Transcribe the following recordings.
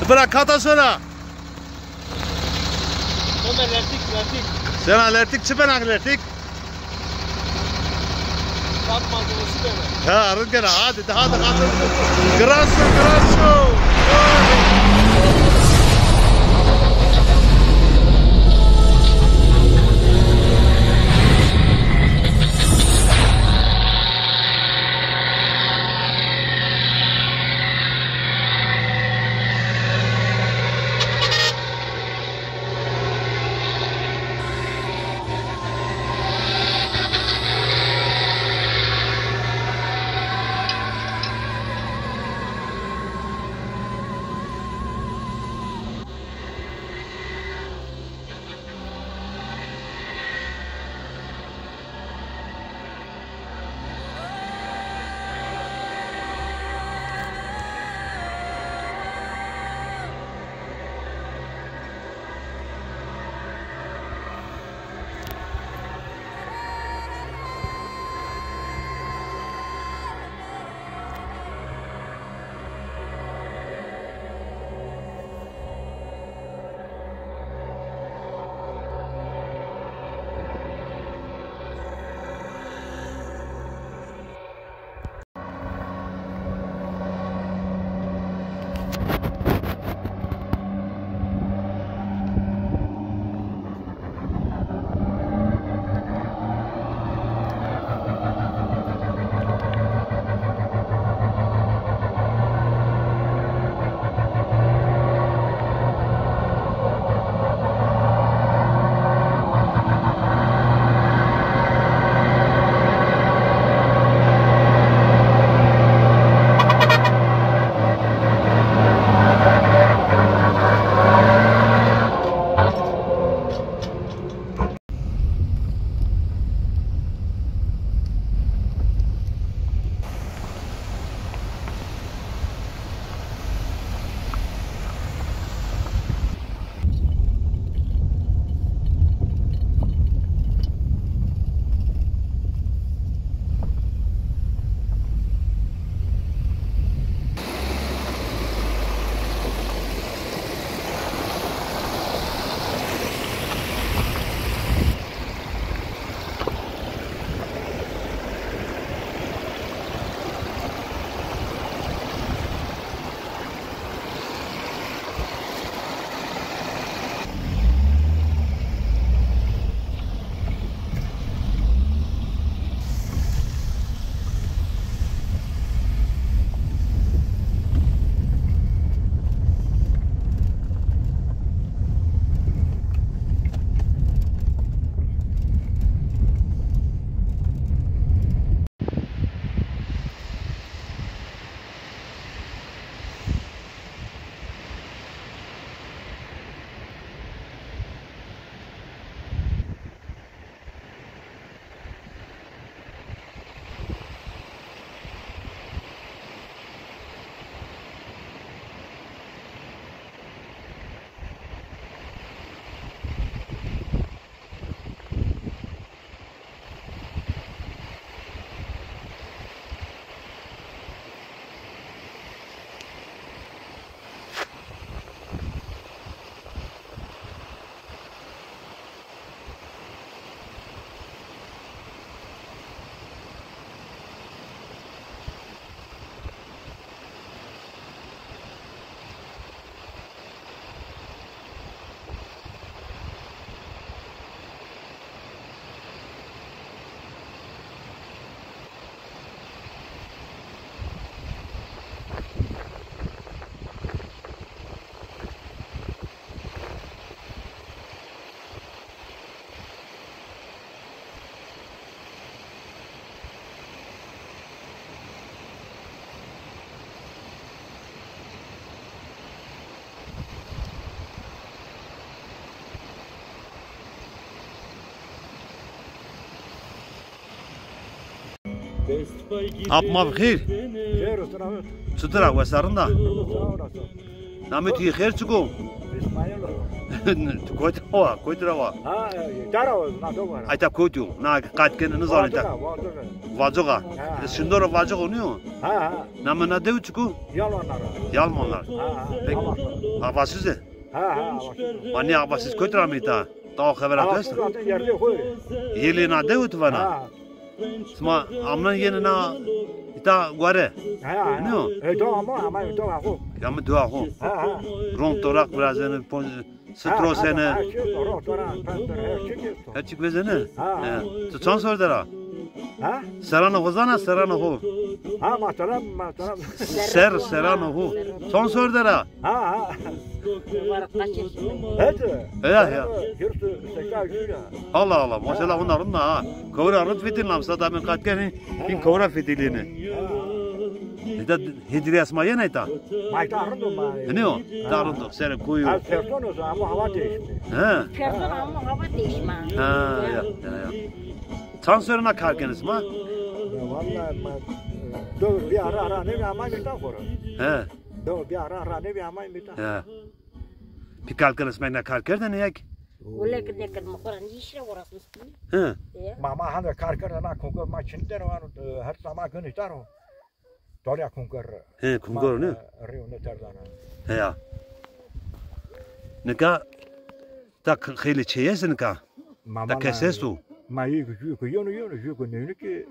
Bırak kata sonra. Come lertik. Sen alertik çıben alertik. Kat malzemesi böyle. Ha rıngana hadi hadi. Grasso. Abma bخير خير وسلامات. سترا وسرندا كله سلام ورحمة. نامتي خير تكون اسماعيل. Koydrava. Ha, daro na dobar. Ayta koydu. Na katken nizalita. Vazoga. Şundora vazog oluyor. Ha. Namına devçku. Yalanlar. Yalmanlar. Ha. Peki. Havasızı. Ha. Mani havasız koydramita. Daha haber atıyorsun. Zaten yerde koy. Yelina devut vana. Ha. Sma amnan yenina ita guare. Ha. Ne? Ama dua ko. Yamı dua ho. Ha. Ron torak birazını strosene. Açık vezene. Ha. Tutan sordara. Ha? Serana hozana serana ho. Ha, mataram. Serana ho. Son sordara. Ha. Var kaç yaşında? Hadi. Ya. Yürüsü sekta yürüyor. Allah maşallah onların da ha. Kovra arıt fitillam sada ben katkeni. Bin kovra fitilini. Eda hidri asmaya ne ta? Maytarın mı? Ne o? Darındık sere koyu. Ha, sersonoz ama hava değişti. He. Çözüm ama hava değişme. Ha ya. Tansörüne kalkeniz mi? Vallahi doğru bir ara ne bir amay mı ta kora. He. Doğru bir ara ne bir amay mı ta. He. Bir kalkeniz mekne kalker de ne yak? Öyle ki ne kadar makaran işe uğraşmış. He. Mama hangi karkar na konkur maçında var her zaman gün itar o. Doğru konkur. He kungur ne? Rio ne terdana. He ya. Nika ta khili cheyesin ka. Ta kesestu. Mayı gücü yonu ne ki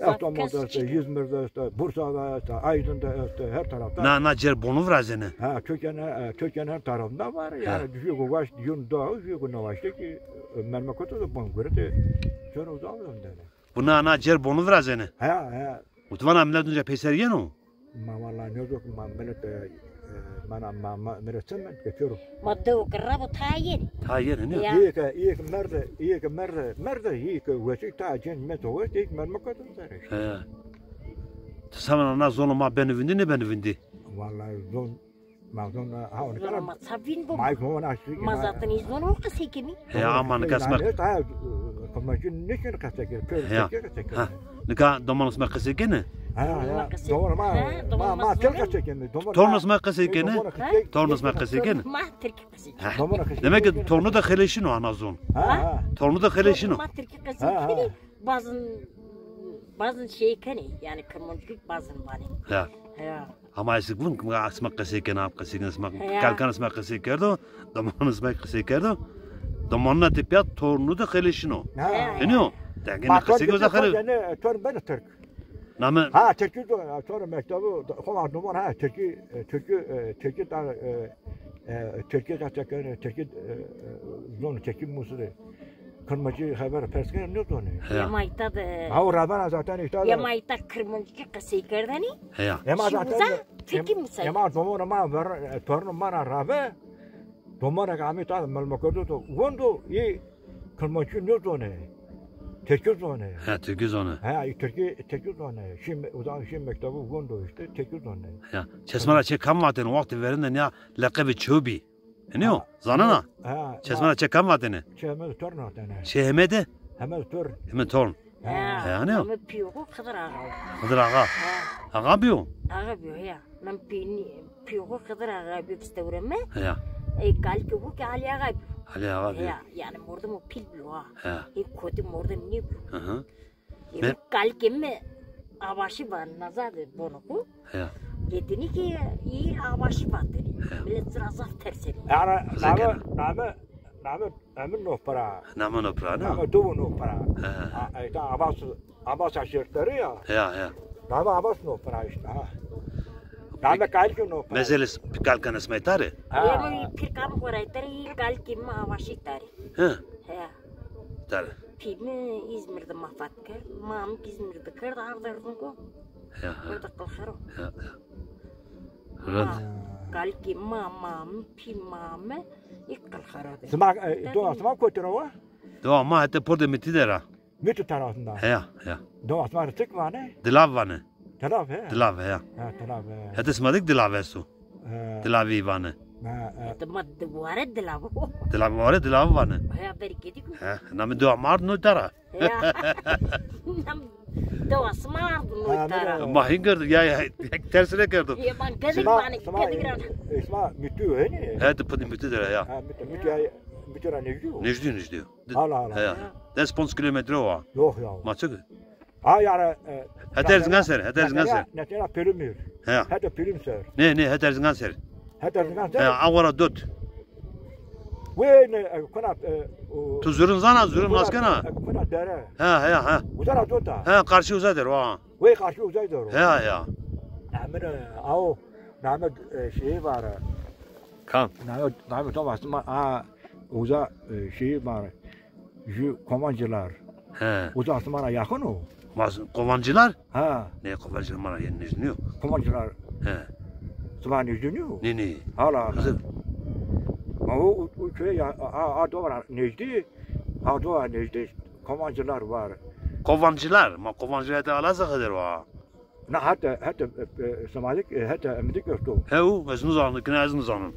Atomda İzmir'de Bursa'da Aydın'da her tarafta. Na cer bonu vrazene. Ha Türkiye'nin her tarafında var. Yani düşüyor bu baş yun dağı düşüyor bu navaşta ki memlekette de bunu görüyor. Şöyle uzağım dedi. Buna na cer bonu vrazene. Ha. Utvana millet önce peseriyen o. Vallahi ne yok millet mana meretem geçiyor. Madde o kırra bu tayin. Hayır ne? İyi ki merde iyi ki veçik tacin meto veçik memlekette de. He. Tamam na zonuma beni vindi ne beni vindi. Vallahi zon mazon ha onu Zora kadar. matsabin bu. Mike Mohan aşık. Mazatın izon o kısıkını. He aman kasmak. Kamacın ne için kasakir? Ha. Nika domanus ma kısikene. Ha. Doğru ma tel kasakir. Tornus ma kısikene. Tornus ma kısikene. Ma Türkiye kısıkını. Demek ki tornu da kheleşin o anazon. Ha. Tornu da kheleşin o. Ma Türkiye kısıkını. Bazı şey kani yani kırmızılık bazı var. Ya. Ya. Ama esik bun kuma asmak kısikene ap kısikene smak. Kalkan asmak kısikerdo. Domanus ma kısikerdo. Domanna tipya tornu da kheleşin o. Ne o? Dagene kısik o zakhar. Ne torun ben Türk. Namı Ha Türkçe torun mektabı koma numara ha Türkçe ta Türkiye kasakir Türkiye zon çekim musuri. Kırmızı haber persken ne tonu? Yamayta da. Ha raban zaten işte. Yamayta kırmızı kısıkırdani. ya. Ama zaten Türkiye musay. ama domora ma torun mana rabe. Domora kami ta memlekette to gondo iyi kırmızı ne tonu? Tekür zonu. Ha tügüz onu. Ha Türkiye tekür zonu. Şimdi uzak şimdi mektabı gondo işte tekür zonu. Ya. Çesmara çek kam vaten vakti verinde ya lakabi çobi. Ne o? Zanana. Ha. Çesmara çek kam vatene. Çemel torun atene. Şehmede. Hemen tor. Hemen torn. Ha. ne o? Ama piyoku kadar ağa. Hıdır ağa. Ağa biyo. Ağa biyo ya. Nam piyoku kadar ağa biyo istevreme. Ya. Kalki bu ki ali ağa biyo. Ali ağa biyo. Ya yani morda mu pil biyo ha. Ya. Kodi morda ne biyo. Hı. Kalki mi avaşı var nazadı bonuku. Ya. Dedini ki iyi avaşı var dedi. Millet zrazaf terseri. Yani name emin no para. Naman opra ne? Name doğu no para. Ha. İşte Abbas aşırtları ya. Ya. Name Abbas no para işte ha. Name kalki no para. Mezeles kalkan esmaytare. Yani bir kam koraytari kalki mi avaşı tari. Hı. Ya. Tare. Pimi İzmir'de mafatkar. Mam İzmir'de kırdı ağdırdın ko. Ya. Orada kalkaro. Ya. Rad. Kalki mamam pimame kalkaro. Smak koyturuyor. Do ma hete porde mitidera. Mütü tarafından. Ya. Doğu smak tık var ne? Dilav vane. Taraf he. Dilav ya. Ha taraf. Hete smadik dilavesu. Dilavi vane. Madde buare de la bo. Dilav vare dilav vane. Ya berikedi ko. Ha. Nami do amar no tara. Ya. Nam Devası mı ardın o tara? Mahin gördü ya tersine gördüm. Ben gazik bana gazik ran. İsma mütü öyle. Hadi pıdı mütü der ya. Ha mütü ne diyor? Necdi. Allah. Ya. 10 kilometre o. Yok ya. Maçı. Ha yani. Heterzinden ser. Mesela pürümür. Ya. Hadi pürüm ser. Ne heterzinden ser. Heterzinden ser. Ya avara dot. Ve ne kana Tuzurun zana zurun maskana. Kana dere. Ha. Uzara dota. Ha karşı uzadır o. Ve karşı uzay doğru. Ya. Amin o Namet şey var. Kan. Namet Thomas uza şey var. Şu komancılar. He. Uza asmana yakın o. Kovancılar? Ha. Ne kovancılar bana yeni izniyor. Komancılar. He. Zaman izniyor. Ne. Hala. Kızım. O köy ya doğru Necdi. Doğru Necdi komancılar var. Kovancılar. Ma kovancılar da alasa kadar var. Na hatta samalık hatta emedik yoktu. He o. Eznu zanı. Kine eznu zanı.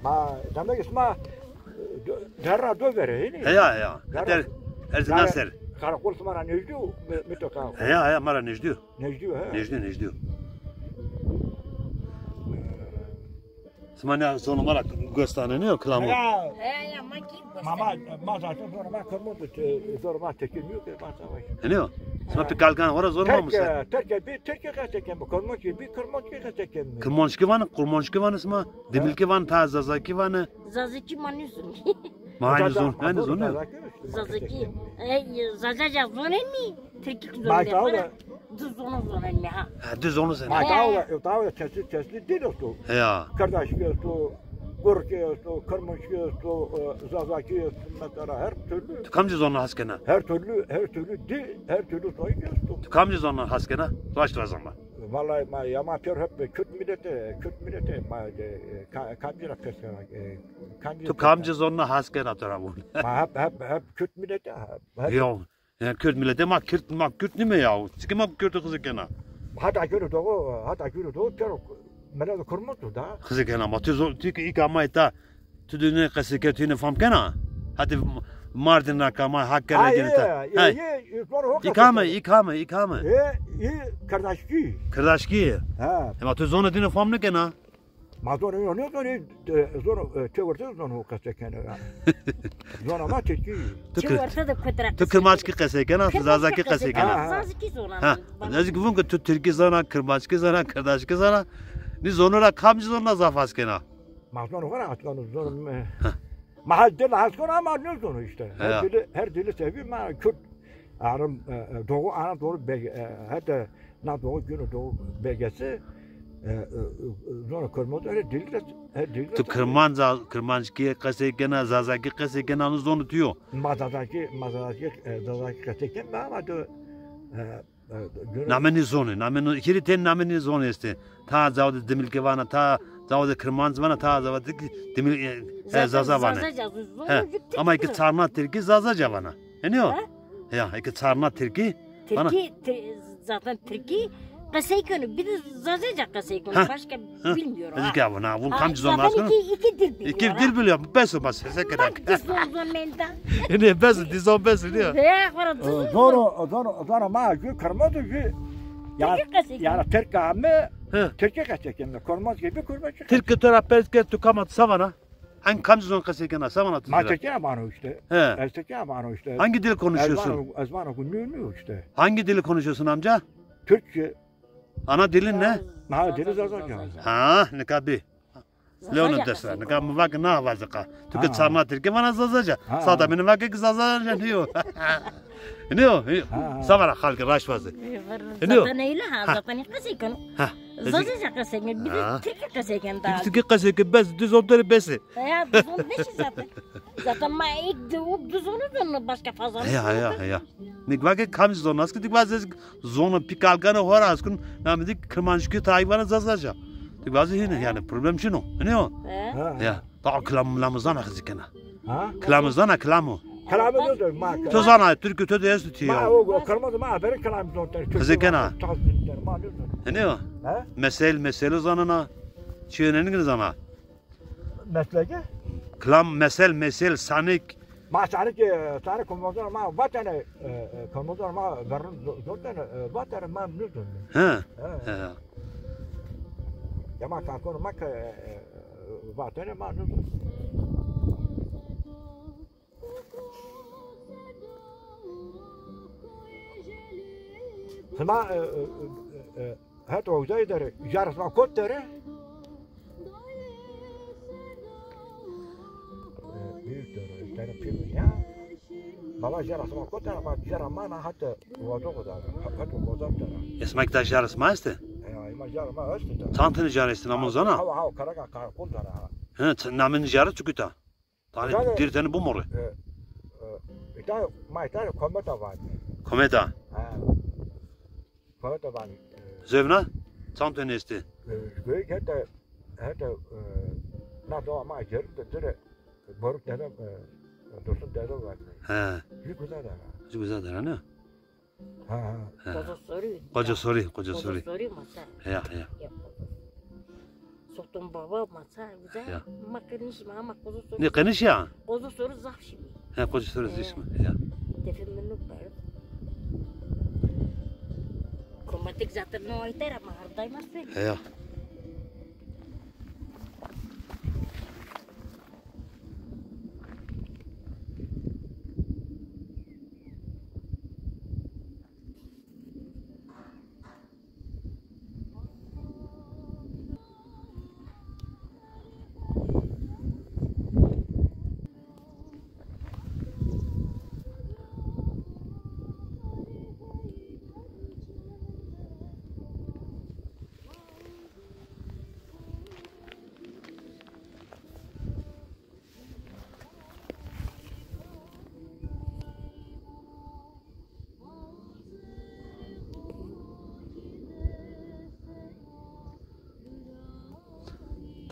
Ma demek isma derra dövere he. He ya. Heter. Erzinden ser. Karakol smara Necdi mütaka. He mara necdiyor. Necdi he. Necdi. Smanya sonu mara göstane ne o klamı. Ya. Ya maki. Mama zaten sonra kırmızı sonra tekilmiyor ki masa. Ne o? Sma pikalkan ora zor mu musa? Türkiye kaçeken bu kırmızı kaçeken. Kırmonşki van isma. Demilki van ta zazaki van. Zazaki manüsün. Mahani zon. Yani zon ne? Zazaki. Zazaca zonen mi? Türkik zonen. Maşallah. Düz zonen mi ha? Düz onu sen. Maşallah tesli değil o. Ya. Kardeş o. Gorki o, kırmızı o, zazaki mesela her türlü. Kamcı zonu haskena. Her türlü soyuyorsun. Kamcı zonu haskena. Başla zaman. Vallahi ma yama pür hep Kürt millete ma kamcıra pesera. Tu kamcı zonu haskena tarafı. Ma hep Kürt millete. Yo. Ya Kürt millete Kürt ne mi ya? Çıkı Kürt kızı kena. Hatta görü doğu pür melek kurmuştu da. Kızı kena ama tük ikama ita tüdüne kasiketini fam kena. Hadi Mardin rakama hakkara gelita. İkame. Kardeşki. Ha. Ama tu zonu dine fam ne kena. Ma zonu ne zonu çevirdi zonu kasikene. Zonu ma çeki. Çevirdi de kudret. Tu kırmaçki kasikena, zazaki kasikena. Zazaki zonen. Ha. Nazik bugün tu Türkiye zona, kırmaçki zona, kardeşki zona. Ni zonura kamcı zonuna zafas kena. Ma zonu var zonu. Mahallede haskon ama ne zonu işte. Her dili seviyor ma Kürt. Doğu Anadolu hatta Doğu Güneydoğu bölgesi zonu kırmızı her dili. Tu kırmancı kasikena, zazaki kasikena onu zonu diyor. Mazadaki kasikena ama da Nameni zonu, ikiriten nameni zonu este. Ta zavde demilke vana, ta zavde kırmancı vana, ta zavde demil zaza vana. Ama iki çarna Türkiye zaza vana. Ne o? Ya iki çarna Türkiye. Zaten Türkiye kaseykonu bir de zazaca kaseykonu başka bilmiyorum. Biz gavana, bu kamcı zonu askın. Zaten iki dil biliyor. İki dil biliyor. Bes olmaz. Sen kadar. Ne bes, dizon bes diyor. Zonu ma kırmızı yani Türk ama Türkiye kaçakende kırmızı gibi kırmızı. Türkiye taraf belki tukamat savana. Hangi kamcı zonu kasekena savana tutuyor. Ma Türkiye bana işte. Türkiye bana işte. Hangi dil konuşuyorsun? Ezbana günlüğü işte. Hangi dili konuşuyorsun amca? Türkçe. Ana dilin ne? Ha dili zazaca. Ha ne kadar? Leon'un desler. Ne kadar muvak ne havazıka. Türkiye çarna Türkiye bana zazaca. Sada benim vakit zazaca diyor. Ne o? Savara halkı raşvazı. Zaten öyle ha. Zaten kaseykonu. Zazaca kaseykonu. Bir de Türkiye kaseykonu daha. Türkiye kaseykonu bes, düz onları besi. Ya düz onu beşi zaten. Zaten ma ilk düz onu başka fazla. Ya. Ne vakit kamcı zonu askı dik bazı zonu pikalgana hora askın. Namedik kırmancı tayvana zazaca. Dik bazı yine yani problem şunu. Ne o? Ya. Ta klamlamızdan akızıkena. Klamızdan klamu. Kelamı da ma. Tozana Türkiye töde jest diyor. Ma o kırmızı ma beri kelamı da. Kızıkena. Ne o? Mesel zanına. Çiğnenin zana. Mesleki? Klam mesel sanik Ma sarı komodor ma vatane komodor ma varın zaten vatane ma nüdün. He. Ya ma kalkon ma vatane ma nüdün. Sama hat o zayder jarız ma kottere. Büyüktür, terapi ya. Baba jarası ma kottere ma jarama na hatta vazo kadar. Hatta vazo kadar. Esmek de jarıs maiste. Ya ima jarama östü. Tantını jarıstın ama zana. Ha karaga karakol dara. He, namin jarı çıkıta. Tani dirteni bu moru. İta ma ita kometa var. Komeda. Ha. Kometa var. Zevna? Tantını esti. Büyük hatta na doğa ma jarı dire boruk dere dursun dere var. He. Güzel dara. Güzel der ne? Ha. Koca soru. Koca soru masa. Ya. Soktum baba masa güzel. Ya. Makiniş ama koca soru. Ne kaniş ya? Koca soru zaf şimdi. He, koca soru ismi. Ya. Defimini var. Komatik zaten no iter ama hardaymas He ya.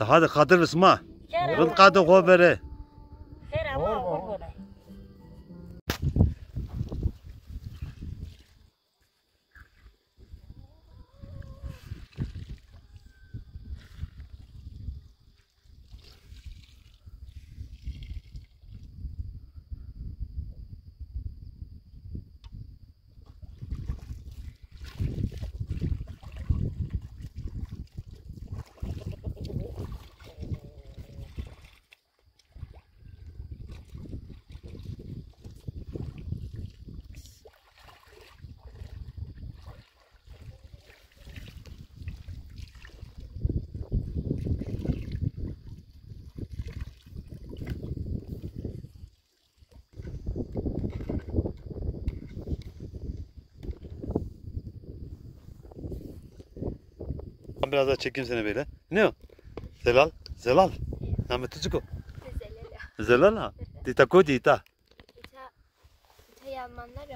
Hadi kadir ısma. Rın kadı kobere. Her ama o böyle. Biraz daha çekeyim seni böyle. Ne o? Zelal. Namı tuzuko. Zelal ha. Dita ko dita. İta Yalmanlar o.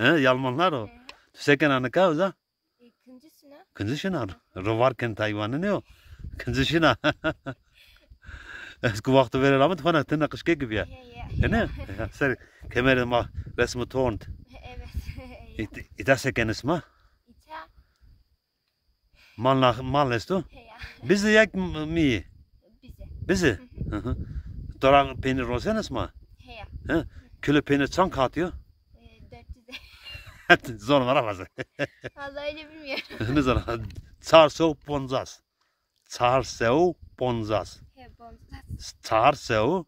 He, Yalmanlar o. Tüseken anıka o za. İkincisine. Kınzışına. Rovarken Tayvan'ı ne o? Kınzışına. Eski vakti verir ama tufana tırnak kışke gibi ya. Ne? Sen kemerin ma resmi tont. Evet. İta seken isma. İta. Mal estu. Bizi yak mi? Bize. Bizi. Doran peynir rosen isma. He. Kilo peynir çan katıyor. 400'e. Zor var ama. Vallahi öyle bilmiyorum. Ne zor? Çarsev ponzas. Çarsev ponzas. He, bonzas. Çarsev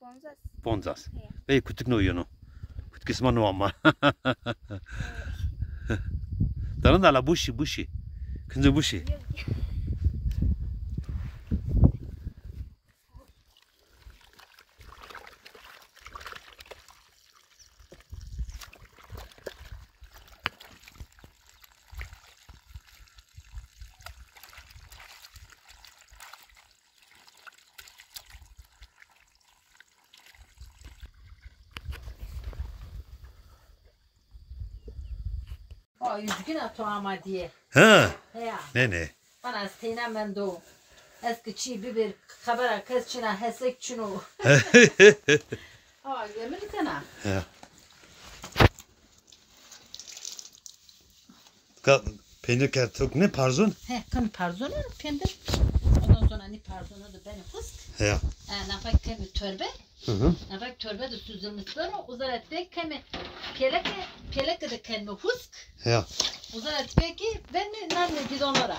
Bonzas. ponzas. Ve kütük ne uyuyor? Kütük isma ne ama. Daran da la bushi. Kınca bushi. Yüzgün atağıma diye. He. Ya. Ne? Bana steyna ben de o. Eski çiğ bir haber kız çına hesek çunu. Aa yemin sana. He. Peynir kertok ne parzun? He kan parzonu pendir. Ondan sonra ne parzonu da beni fısk. He. Nafak kemi törbe. Evet törbe de süzülmüşler o uzaret belki peleke de kelme husk. Ya. Uzaret belki ben ne bidonlara.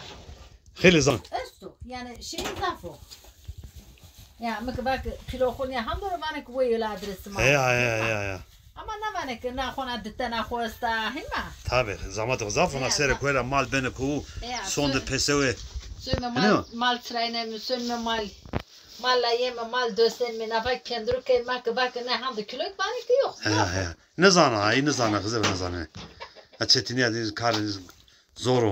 Heli zan. Esto yani şey zafo. Ya bak kilo konya hamdoro bana ki bu adresi var. Ya. Ama ne var ki na kona ditte na kosta hima. Tabii zamanı zafına sere koyla mal beni ku sonda peseve. Söyleme mal trayne mi söyleme mal yeme mal dösen mi na bak kenduru ke bak ne hamdı kilo bana ki yok. Ya. Ne zana kızım ne zana. Açetini ya karın zor o.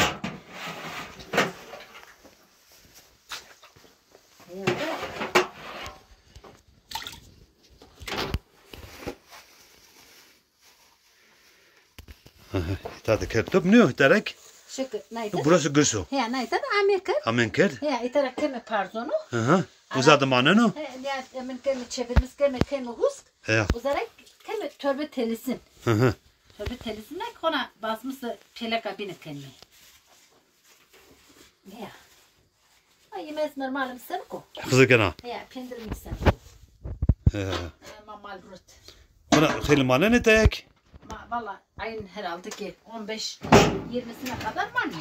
Tadı kertop ne derek? Şık neydi? Burası gırso. Ya neydi? Amerika. Amerika. Ya itarak keme parzonu. Uzadı maneno. Ya Amerika çevirmiş keme husk. Ya. Uzarak keme törbe telisin. Törbe telisin ne kona basmışsa pelek abine keme. Ya. Ay yemez normalim sen ko. Kızı gene. Ya pendirim sen. Mamal brut. Buna heli manene derek. Valla ayın herhalde ki 15-20'sine kadar var mı?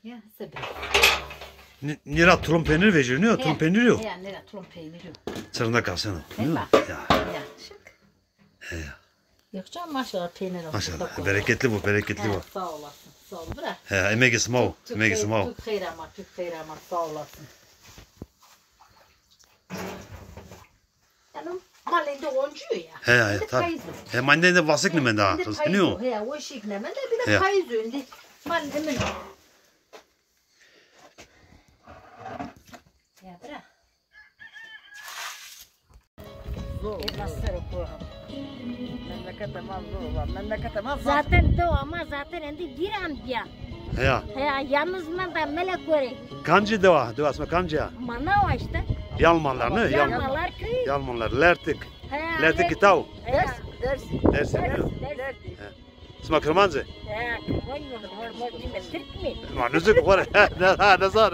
Ya sebep. Nira tulum peynir verir ne? Tulum peynir yok. Ya nere tulum peyniri yok. Sırında kalsana. Ya. Ya. Ya şık. Yok canım maşallah peynir olsun. Maşallah. Bereketli bu. Sağ olasın. Sağ ol bırak. Emeği smav. Tük hayır ama sağ olasın. Canım malinde oncuyor ya. Ya tabii. Manden de vasık ne men daha kız biliyor. Ya o şık ne men de bir de payız önde. Malinde men. Ya bırak. Zaten de ama zaten endi bir an ya. Ya. Yalnız ben de melek var. Kancı deva asma kancı. Manav işte. Yalmanlar ne? Yalmalar köyü. Yalmanlar lertik. Lertik kitav. Ders. Sma kırmancı. Türk mi? Ma nüzük var. Ne zar.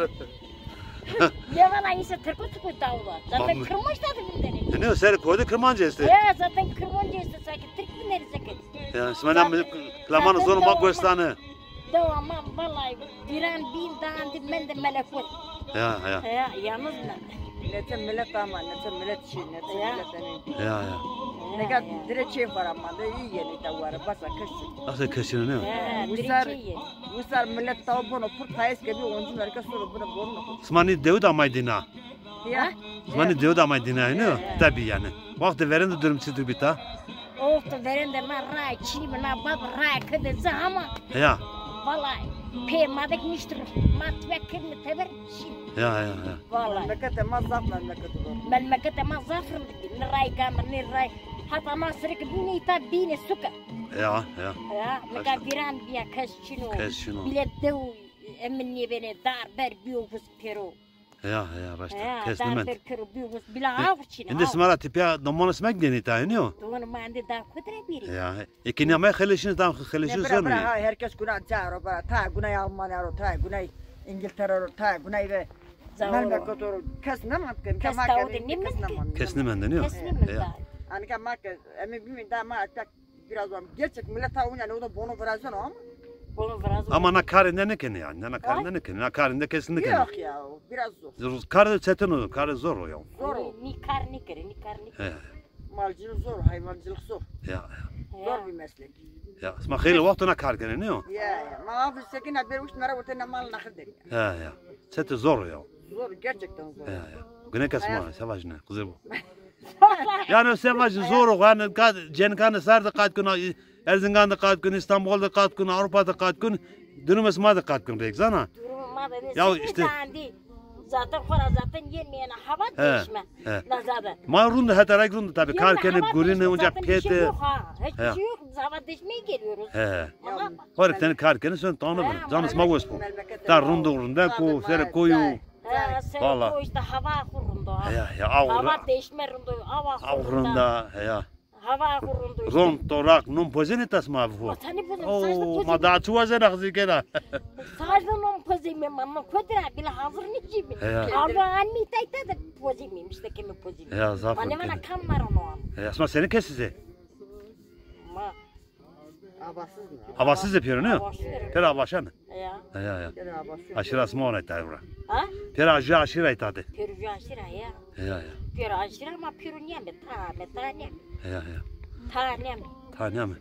Ya bana ise Türk tavla. Zaten kırmış tadı bildeni. Ne o ser koydu kırmancı işte. Ya zaten kırmancı işte sanki Türk mi neresi ki? Ya sma klamanı zor bak göstane. Tamam vallahi bir an bin daha ben de melek var. Ya. Yalnız ben. Nete millet ama nete millet şey nete millet emin. Ya. Ne kadar direkt şey var ama da iyi yeni de var basa kışın. Asıl kaşını ne? Usar millet tavu bunu pur tayes gibi oyuncu merkez sonra bunu bunu. Smani devud amaydina. Ya. Smani devud amaydina ne? Tabii yani. Vakti veren de durum çıtır bita. Oldu veren de ben ray çiğme na bab ray kıdı zahama. Ya. Vallahi peymadık niştir. Matvekkirli teber şimdi. Ya. Vallahi. Memlekete mazaf memlekete doğru. Memlekete mazafrım dedi. Ne ray gamır ne ray. Hatta nasırık bini ita bini suka. Ya. Ya. Meka viran biya kaşçino. Bilet dev eminni beni dar ber biyovuz pero. Ya başta. Kesnimen. Dar ber pero biyovuz bila avçino. Indi smara tipya domonu smek deni ta ne o? Doğru mandi da kudre biri. Ya. İkini ama xelişini tam xelişini sormuyor. Herkes günah çağırıyor bara. Ta günah Almanya ta günah İngiltere ta günah ve memleket doğru. Kesnemem ki. Kesnimen deniyor. Kesnimen. Hani kamak emin bilmiyorum daha ama biraz var. Gerçek millet tavuğun yani o da bunu vurasın ama. Bunu biraz. Ama nakarinde ne keni yani? Nakarinde ne keni? Nakarinde kesinlikle. Yok ya biraz zor. Karı çetin o, karı zor o ya. Zor o. Ni kar. Malcılık zor, hayvancılık zor. Ya. Zor bir meslek. Ya, ama hayli vaktine kar gene ne o? Ya. Ma bir sekin haber uç nara ortaya mal nakır der. Ya. Çeti zor ya. Zor gerçekten zor. Ya. Güne kasma, savaş ne? Kızı bu. Yani savaş zor o. Yani Cenkan'ı sardı kaç gün, Erzincan'da kaç gün, İstanbul'da kaç gün, Avrupa'da kaç gün, Dürümesma'da kaç gün pek sana. Ya işte. Zaten yemeyene hava değişme. Zaten. Ma runda hatta ray runda tabii kar kenip gurine uncak pete. Hiçbir şey yok. Hava değişmeye geliyoruz. Var tane kar kenip sen tanı ben. Canım smagos bu. Ta runda ko sere koyu. Vallahi. İşte hava kurunda. Ya hava değişme runda. Hava kurunda. Ya. Hava kuruldu işte. Zon torak num pozini tasma bu. Vatani pozim, saçta Oo, pozim. ma da çuva zena kızıkera. Saçta non pozim, ama kodra bile hazır ne gibi. Ya. Hava anmi tayta da pozim, işte kimi pozim. Ya zafer. Bana bana kamera onu an. Asma seni kesize. Ma, Havasız mı? Havasız yapıyor ne? Havasız. Pera abaşan. ya. Ya. Gene havası. Aşırı asma ona tayvra. Ha? Pera aşırı itadı. Piru aşira ya. Ya. Piru aşira ama piru niye mi? Ta ne? Ya. Ta ne mi? Tanya mı?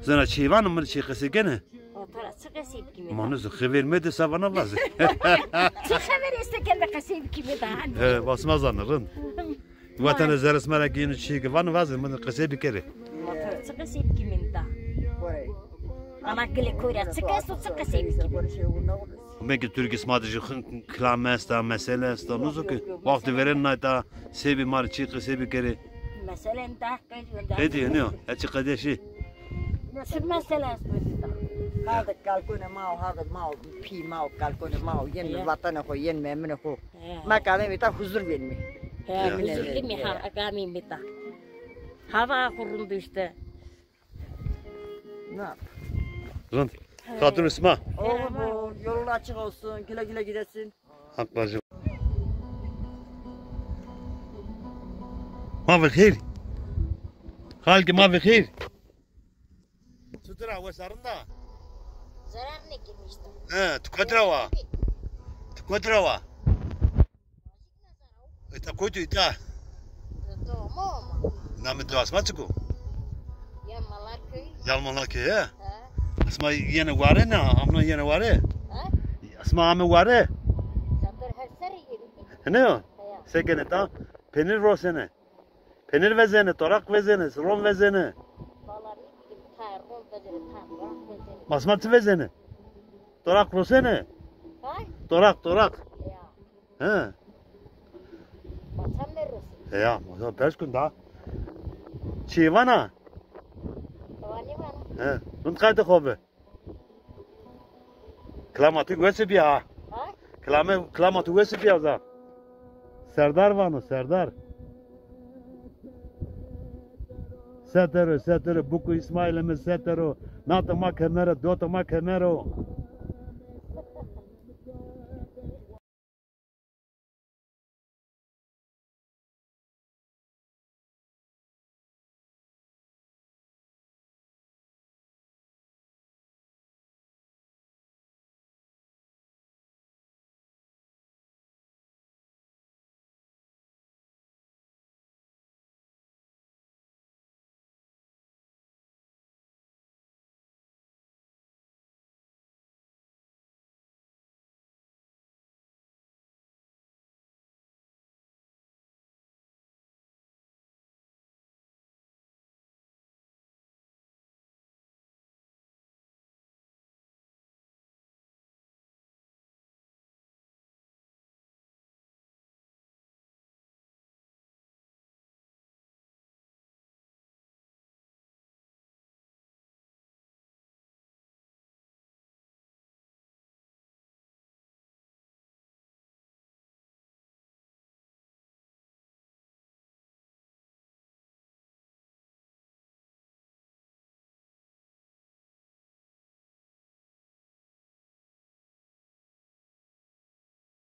Zena çivan mı çıkısı gene? O tara sıkasıyım kimi. Manuz xevermedi savana bazı. Sıkıver istekende kasayım kimi daha. Basmaz anırın. Vatanı zeres merak yeni çiğ van vazı mı kısa bir kere. Motor sıkasıyım kimin daha. Orayı. Ama gile koyra sıkasıyım kimi. Orası şey olur ne olur. Belki Türk ismadıcı klamesta mesele sta nuzu ki vakti veren nayta sebi mar çiğ sebi kere. Mesela daha kayıyor. Hedi ne o? Açık kadeşi. Nasıl mesela söyledi daha. Hadi kalkone mau, hadi mau, pi mau, kalkone mau, yen vatana ko, yen memene ko. Makale ta huzur vermi. He, huzurlu mi ha agami mi daha. Hava kuruldu işte. Ne yap? Zon. Hatun isma. Oğlum bu yolun açık olsun, güle güle gidesin. Hakbacı. ما بخير خالك ما بخير سترا وسارندا Zarar ne girmişti? تكدروا تكدروا انت كنت انت Doğum. نعم دو اسمعتكو Yamalar köy. يالمونك يا Ha? اسمع ينا وارنا امنا ينا واره Ha? اسمع ام واره Zaten her seri yeri. ne سكن تا peynir rosene peynir vezene torak vezene rom vezene Vallahi ne bileyim ta ron bezeri ta ron bezeri. basmati vezene torak rosene Ha? torak Ya. he Vatan neresi? ya pers kun da çivana Vani bana. he nun kaydı khobe klamatı göse bir ha Ha? klamatı göse bir za Serdar vano Serdar Setero buku İsmail'e setero natama kemero dotama kemero